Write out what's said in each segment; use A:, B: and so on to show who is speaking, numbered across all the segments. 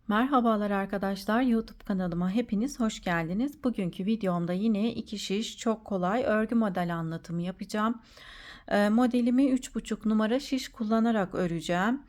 A: Merhabalar arkadaşlar, YouTube kanalıma hepiniz hoş geldiniz. Bugünkü videomda yine iki şiş çok kolay örgü model anlatımı yapacağım. Modelimi 3,5 numara şiş kullanarak öreceğim.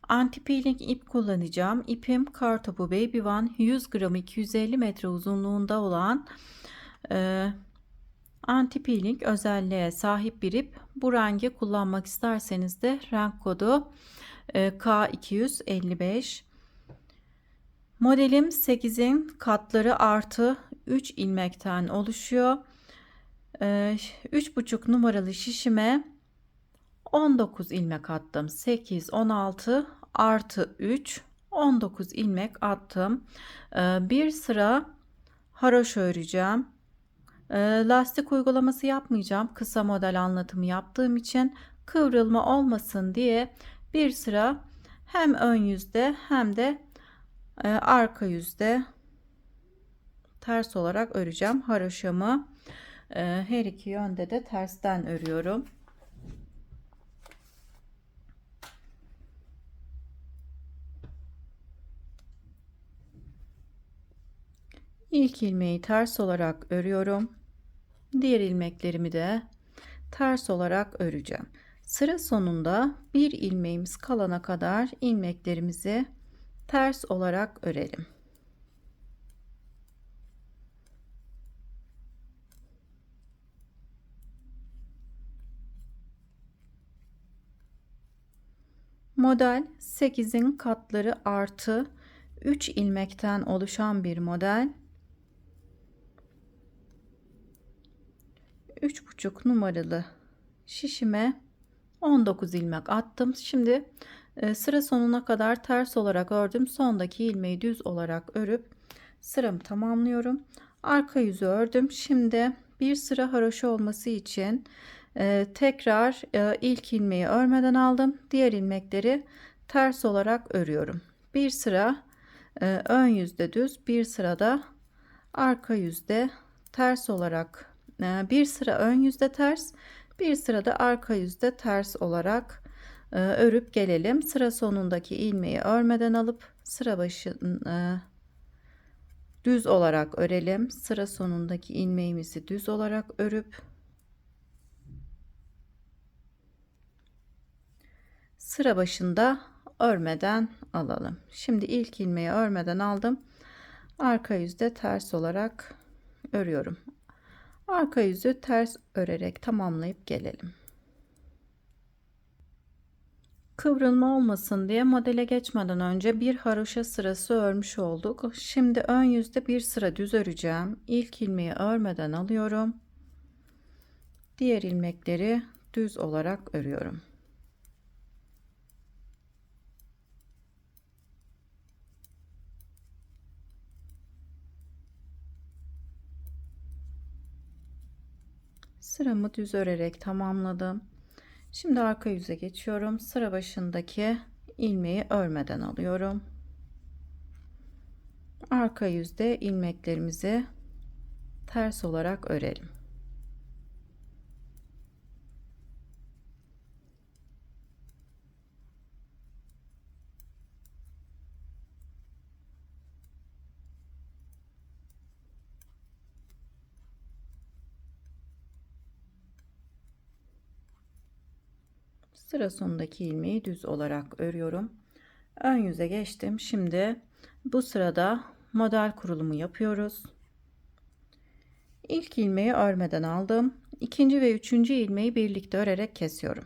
A: Anti peeling ip kullanacağım. İpim Kartopu Baby One 100 gram 250 metre uzunluğunda olan anti peeling özelliğe sahip bir ip. Bu rengi kullanmak isterseniz de renk kodu K255. Modelim 8'in katları artı 3 ilmekten oluşuyor. 3,5 numaralı şişime 19 ilmek attım. 8, 16 artı 3, 19 ilmek attım. Bir sıra haroşa öreceğim. Lastik uygulaması yapmayacağım. Kısa model anlatımı yaptığım için kıvrılma olmasın diye bir sıra hem ön yüzde hem de arka yüzde ters olarak öreceğim haroşamı. Her iki yönde de tersten örüyorum. İlk ilmeği ters olarak örüyorum. Diğer ilmeklerimi de ters olarak öreceğim. Sıra sonunda bir ilmeğimiz kalana kadar ilmeklerimizi ters olarak örelim. Model 8'in katları artı 3 ilmekten oluşan bir model. 3,5 numaralı şişime 19 ilmek attım. Şimdi sıra sonuna kadar ters olarak ördüm. Sondaki ilmeği düz olarak örüp sıramı tamamlıyorum. Arka yüzü ördüm. Şimdi bir sıra haroşa olması için tekrar ilk ilmeği örmeden aldım. Diğer ilmekleri ters olarak örüyorum. Bir sıra ön yüzde düz, bir sırada arka yüzde ters olarak, bir sıra ön yüzde ters, bir sırada arka yüzde ters olarak örüp gelelim. Sıra sonundaki ilmeği örmeden alıp sıra başı düz olarak örelim. Sıra sonundaki ilmeğimizi düz olarak örüp sıra başında örmeden alalım. Şimdi ilk ilmeği örmeden aldım. Arka yüzde ters olarak örüyorum. Arka yüzü ters örerek tamamlayıp gelelim. Kıvrılma olmasın diye modele geçmeden önce bir haroşa sırası örmüş olduk. Şimdi ön yüzde bir sıra düz öreceğim. İlk ilmeği örmeden alıyorum. Diğer ilmekleri düz olarak örüyorum. Sıramı düz örerek tamamladım. Şimdi arka yüze geçiyorum. Sıra başındaki ilmeği örmeden alıyorum. Arka yüzde ilmeklerimizi ters olarak örelim. Sıra sonundaki ilmeği düz olarak örüyorum. Ön yüze geçtim. Şimdi bu sırada model kurulumu yapıyoruz. İlk ilmeği örmeden aldım. İkinci ve üçüncü ilmeği birlikte örerek kesiyorum.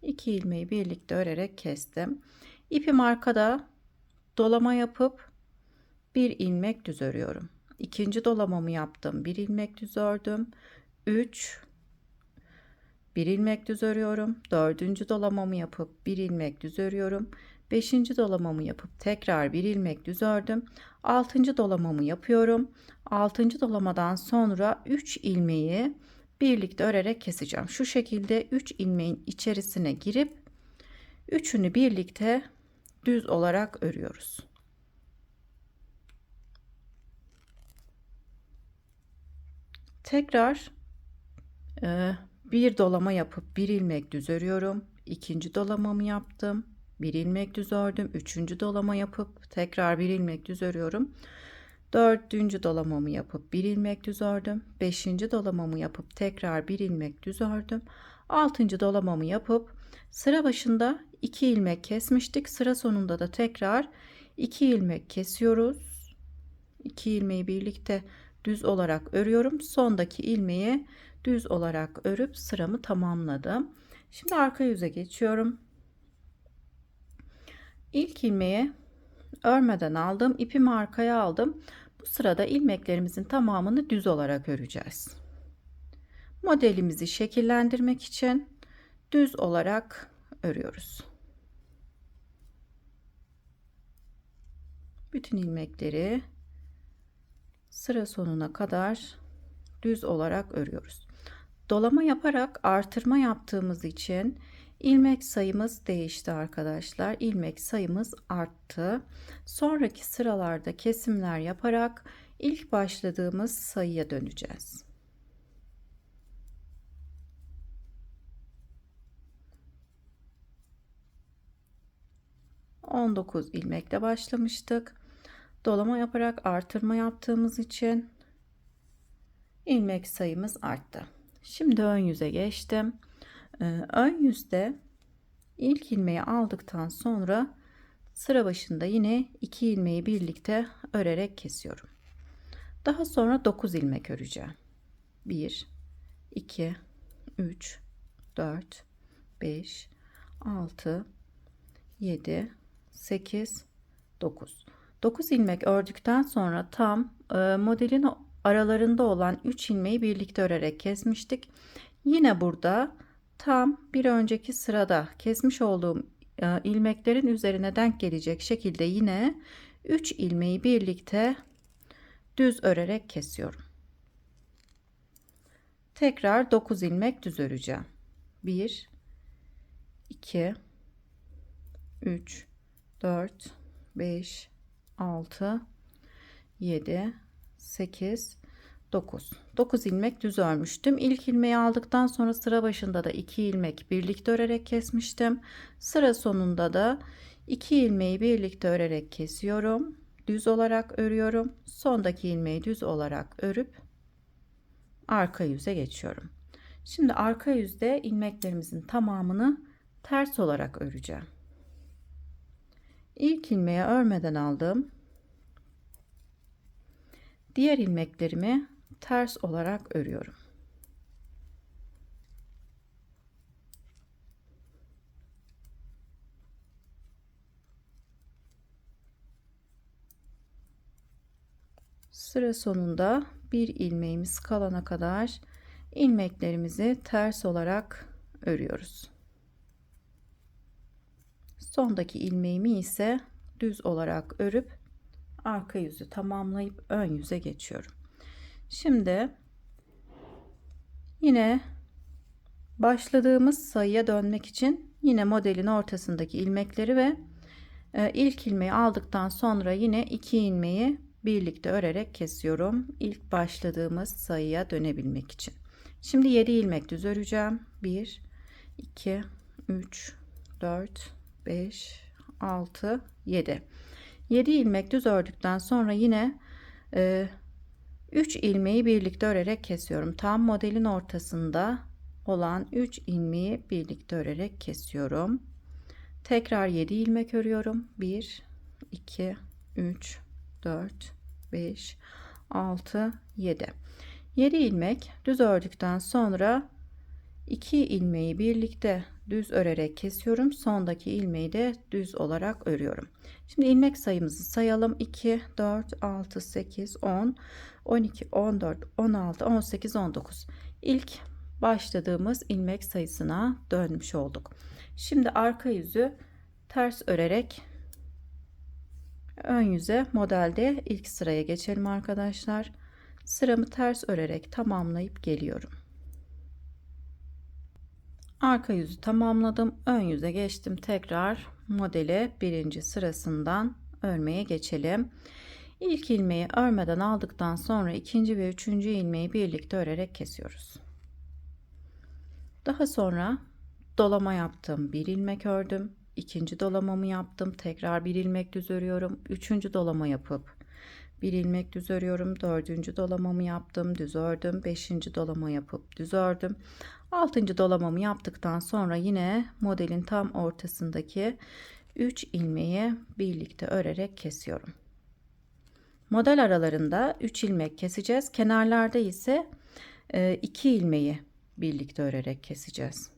A: İki ilmeği birlikte örerek kestim. İpim arkada, dolama yapıp bir ilmek düz örüyorum. İkinci dolamamı yaptım. Bir ilmek düz ördüm. 3, bir ilmek düz örüyorum. Dördüncü dolamamı yapıp bir ilmek düz örüyorum. Beşinci dolamamı yapıp tekrar bir ilmek düz ördüm. Altıncı dolamamı yapıyorum. Altıncı dolamadan sonra 3 ilmeği birlikte örerek keseceğim. Şu şekilde 3 ilmeğin içerisine girip üçünü birlikte düz olarak örüyoruz. Tekrar bir dolama yapıp bir ilmek düz örüyorum. İkinci dolamamı yaptım. bir ilmek düz ördüm. Üçüncü dolama yapıp tekrar bir ilmek düz örüyorum. Dördüncü dolamamı yapıp bir ilmek düz ördüm. Beşinci dolamamı yapıp tekrar bir ilmek düz ördüm. Altıncı dolamamı yapıp sıra başında 2 ilmek kesmiştik. Sıra sonunda da tekrar 2 ilmek kesiyoruz. 2 ilmeği birlikte düz olarak örüyorum. Sondaki ilmeği düz olarak örüp sıramı tamamladım. Şimdi arka yüze geçiyorum. İlk ilmeği örmeden aldım. İpimi arkaya aldım. Bu sırada ilmeklerimizin tamamını düz olarak öreceğiz. Modelimizi şekillendirmek için düz olarak örüyoruz. Bütün ilmekleri sıra sonuna kadar düz olarak örüyoruz. Dolama yaparak artırma yaptığımız için ilmek sayımız değişti arkadaşlar. İlmek sayımız arttı. Sonraki sıralarda kesimler yaparak ilk başladığımız sayıya döneceğiz. ...19 ilmekle başlamıştık. Dolama yaparak artırma yaptığımız için ilmek sayımız arttı. Şimdi ön yüze geçtim. Ön yüzde ilk ilmeği aldıktan sonra sıra başında yine 2 ilmeği birlikte örerek kesiyorum. Daha sonra 9 ilmek öreceğim. 1 2 3 4 5 6 7 8 9 9 ilmek ördükten sonra tam modelin aralarında olan 3 ilmeği birlikte örerek kesmiştik. Yine burada tam bir önceki sırada kesmiş olduğum ilmeklerin üzerine denk gelecek şekilde yine 3 ilmeği birlikte düz örerek kesiyorum. Tekrar 9 ilmek düz öreceğim. 1 2 3 4 5 6 7 8 9 9 ilmek düz örmüştüm. İlk ilmeği aldıktan sonra sıra başında da 2 ilmek birlikte örerek kesmiştim. Sıra sonunda da 2 ilmeği birlikte örerek kesiyorum. Düz olarak örüyorum. Sondaki ilmeği düz olarak örüp arka yüze geçiyorum. Şimdi arka yüzde ilmeklerimizin tamamını ters olarak öreceğim. İlk ilmeği örmeden aldım. Diğer ilmeklerimi ters olarak örüyorum. Sıra sonunda bir ilmeğimiz kalana kadar ilmeklerimizi ters olarak örüyoruz. Sondaki ilmeğimi ise düz olarak örüp arka yüzü tamamlayıp ön yüze geçiyorum. Şimdi yine başladığımız sayıya dönmek için yine modelin ortasındaki ilmekleri ve ilk ilmeği aldıktan sonra yine 2 ilmeği birlikte örerek kesiyorum. İlk başladığımız sayıya dönebilmek için. Şimdi 7 ilmek düz öreceğim. 1 2 3 4 5 6 7 7 ilmek düz ördükten sonra yine 3 ilmeği birlikte örerek kesiyorum. Tam modelin ortasında olan 3 ilmeği birlikte örerek kesiyorum. Tekrar 7 ilmek örüyorum. 1 2 3 4 5 6 7 7 ilmek düz ördükten sonra 2 ilmeği birlikte düz örerek kesiyorum. Sondaki ilmeği de düz olarak örüyorum. Şimdi ilmek sayımızı sayalım. 2 4 6 8 10 12 14 16 18 19 İlk başladığımız ilmek sayısına dönmüş olduk. Şimdi arka yüzü ters örerek ön yüze modelde ilk sıraya geçelim arkadaşlar. Sıramı ters örerek tamamlayıp geliyorum. Arka yüzü tamamladım. Ön yüze geçtim. Tekrar modele birinci sırasından örmeye geçelim. İlk ilmeği örmeden aldıktan sonra ikinci ve üçüncü ilmeği birlikte örerek kesiyoruz. Daha sonra dolama yaptım. Bir ilmek ördüm. ikinci dolamamı yaptım. Tekrar bir ilmek düz örüyorum. Üçüncü dolama yapıp bir ilmek düz örüyorum. Dördüncü dolamamı yaptım. Düz ördüm. Beşinci dolama yapıp düz ördüm. Altıncı dolamamı yaptıktan sonra yine modelin tam ortasındaki 3 ilmeği birlikte örerek kesiyorum. Model aralarında 3 ilmek keseceğiz. Kenarlarda ise 2 ilmeği birlikte örerek keseceğiz.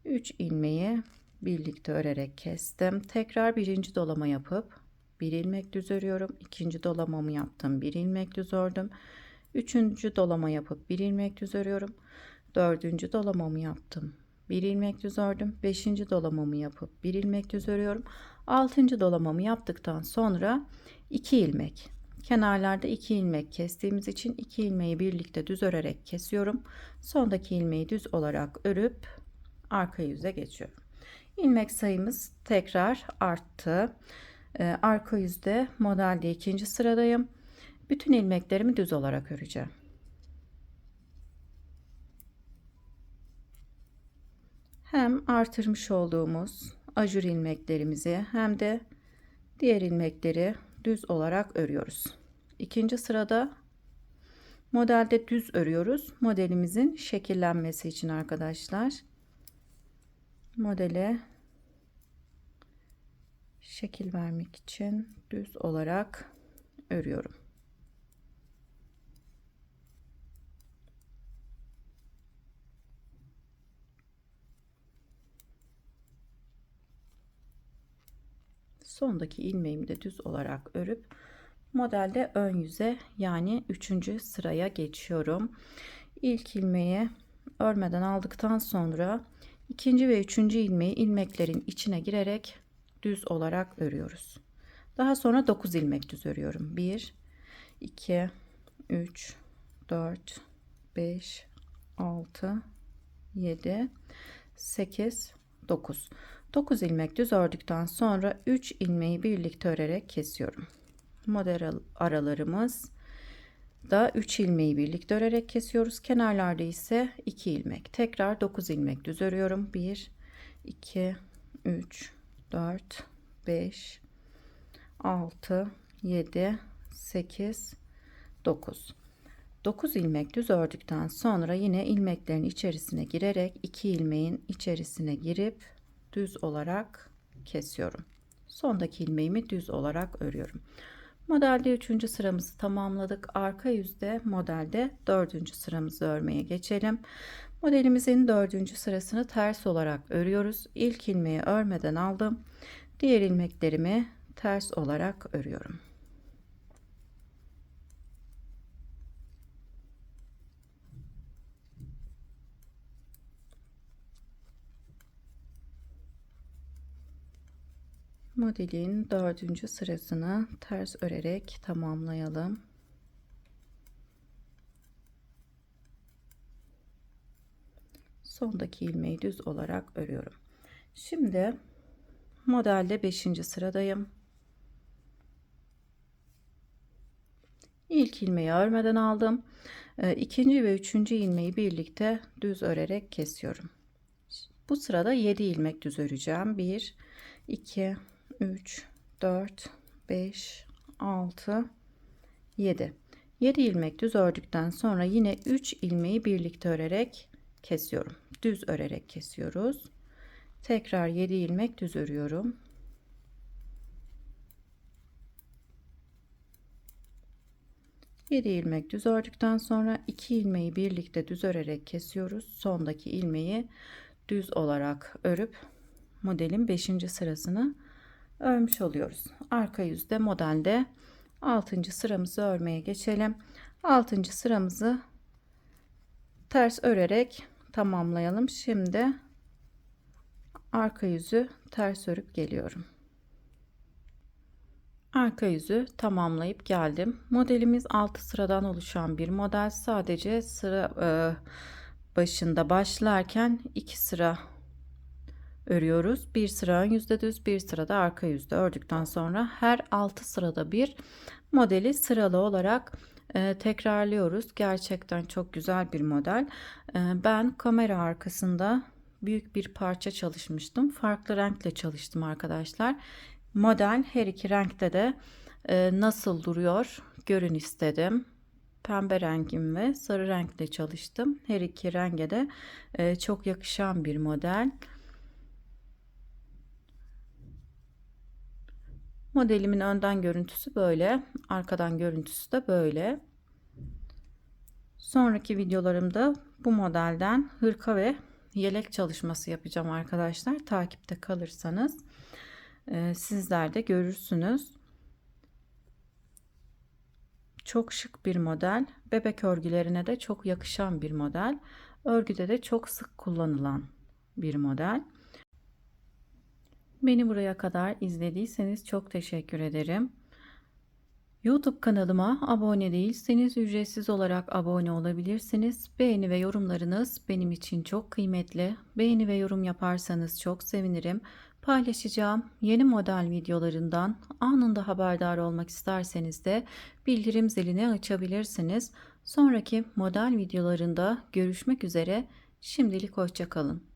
A: 3 ilmeği birlikte örerek kestim. Tekrar birinci dolama yapıp bir ilmek düz örüyorum. İkinci dolamamı yaptım. Bir ilmek düz ördüm. Üçüncü dolama yapıp bir ilmek düz örüyorum. Dördüncü dolamamı yaptım. Bir ilmek düz ördüm. Beşinci dolamamı yapıp bir ilmek düz örüyorum. Altıncı dolamamı yaptıktan sonra 2 ilmek. Kenarlarda 2 ilmek kestiğimiz için 2 ilmeği birlikte düz örerek kesiyorum. Sondaki ilmeği düz olarak örüp arka yüze geçiyorum. İlmek sayımız tekrar arttı. Arka yüzde modelde ikinci sıradayım. Bütün ilmeklerimi düz olarak öreceğim. Hem artırmış olduğumuz ajur ilmeklerimizi hem de diğer ilmekleri düz olarak örüyoruz. İkinci sırada modelde düz örüyoruz. Modelimizin şekillenmesi için arkadaşlar. Modele şekil vermek için düz olarak örüyorum. Sondaki ilmeğimi de düz olarak örüp modelde ön yüze yani 3. sıraya geçiyorum. İlk ilmeği örmeden aldıktan sonra ikinci ve üçüncü ilmeği ilmeklerin içine girerek düz olarak örüyoruz. Daha sonra 9 ilmek düz örüyorum. 1 2 3 4 5 6 7 8 9 9 ilmek düz ördükten sonra 3 ilmeği birlikte örerek kesiyorum. Model aralarımız da 3 ilmeği birlikte örerek kesiyoruz. Kenarlarda ise 2 ilmek. Tekrar 9 ilmek düz örüyorum. 1 2 3 4 5 6 7 8 9 9 ilmek düz ördükten sonra yine ilmeklerin içerisine girerek 2 ilmeğin içerisine girip düz olarak kesiyorum. Sondaki ilmeğimi düz olarak örüyorum. Modelde 3. sıramızı tamamladık. Arka yüzde modelde 4. sıramızı örmeye geçelim. Modelimizin 4. sırasını ters olarak örüyoruz. İlk ilmeği örmeden aldım. Diğer ilmeklerimi ters olarak örüyorum. Modelin 4. sırasını ters örerek tamamlayalım. Sondaki ilmeği düz olarak örüyorum. Şimdi modelde 5. sıradayım. İlk ilmeği örmeden aldım. İkinci ve üçüncü ilmeği birlikte düz örerek kesiyorum. Bu sırada 7 ilmek düz öreceğim. 1 2 3 4 5 6 7 7 ilmek düz ördükten sonra yine 3 ilmeği birlikte örerek kesiyorum. Düz örerek kesiyoruz. Tekrar 7 ilmek düz örüyorum. Yedi ilmek düz ördükten sonra 2 ilmeği birlikte düz örerek kesiyoruz. Sondaki ilmeği düz olarak örüp modelin 5. sırasını örmüş oluyoruz. Arka yüzde modelde 6. sıramızı örmeye geçelim. 6. sıramızı ters örerek tamamlayalım. Şimdi arka yüzü ters örüp geliyorum. Arka yüzü tamamlayıp geldim. Modelimiz 6 sıradan oluşan bir model. Sadece sıra başında başlarken 2 sıra örüyoruz. Bir sıra ön yüzde düz, bir sırada arka yüzde ördükten sonra her 6 sırada bir modeli sıralı olarak tekrarlıyoruz. Gerçekten çok güzel bir model. Ben kamera arkasında büyük bir parça çalışmıştım. Farklı renkle çalıştım arkadaşlar. Model her iki renkte de nasıl duruyor görün istedim. Pembe rengim ve sarı renkle çalıştım. Her iki renge de çok yakışan bir model. Modelimin önden görüntüsü böyle, arkadan görüntüsü de böyle. Sonraki videolarımda bu modelden hırka ve yelek çalışması yapacağım arkadaşlar. Takipte kalırsanız sizler de görürsünüz. Çok şık bir model. Bebek örgülerine de çok yakışan bir model. Örgüde de çok sık kullanılan bir model. Beni buraya kadar izlediyseniz çok teşekkür ederim. YouTube kanalıma abone değilseniz ücretsiz olarak abone olabilirsiniz. Beğeni ve yorumlarınız benim için çok kıymetli. Beğeni ve yorum yaparsanız çok sevinirim. Paylaşacağım yeni model videolarından anında haberdar olmak isterseniz de bildirim zilini açabilirsiniz. Sonraki model videolarında görüşmek üzere. Şimdilik hoşça kalın.